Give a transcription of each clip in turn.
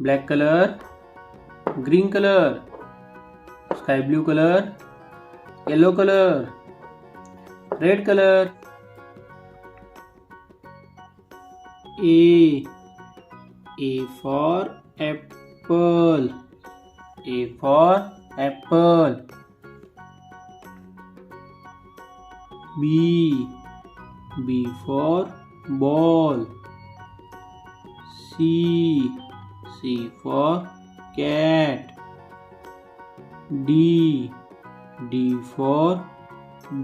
black color, green color, sky blue color, yellow color, red color. A for apple. A for apple. B for ball. C for cat. D for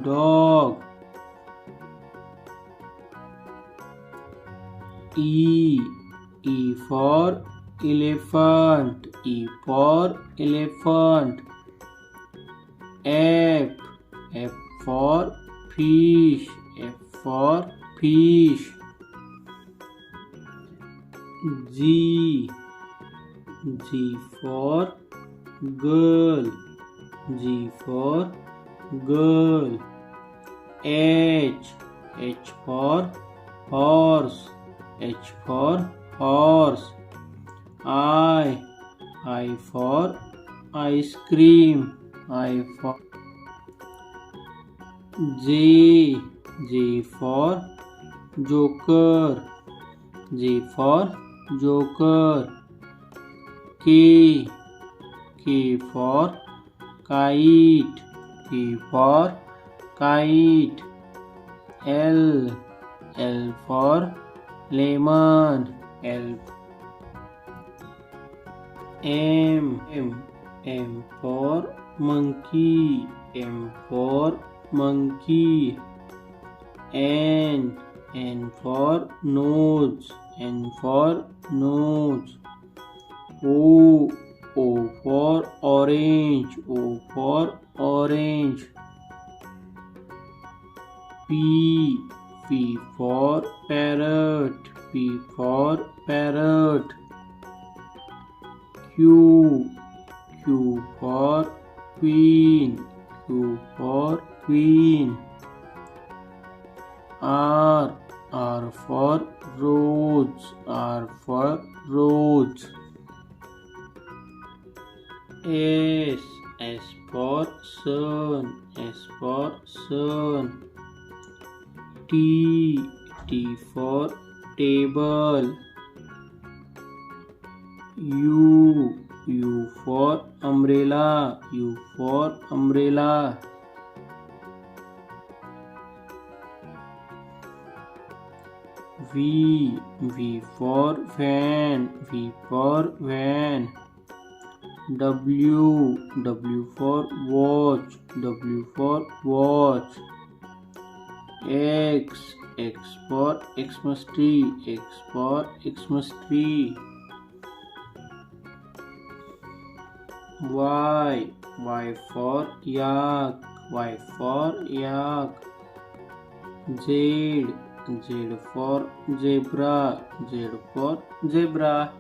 dog. E for elephant. E for elephant. F for fish. F for fish. G for girl. G for girl. H for horse. H for horse. I for ice cream. I for J for joker. J for joker. K for kite. K for kite. L for lemon. L. M for monkey. M for monkey. N for nose. N for nose. O for orange. O for orange. P for parrot. P for parrot. Q for queen. Q for queen. R for rose. R for rose. S for sun. S for sun. T for table. U for umbrella. U for umbrella. V for van. V for van. W for watch. W for watch. X for Xmas tree. X for Xmas tree. Y for yak. Y for yak. Z for zebra. Z for zebra.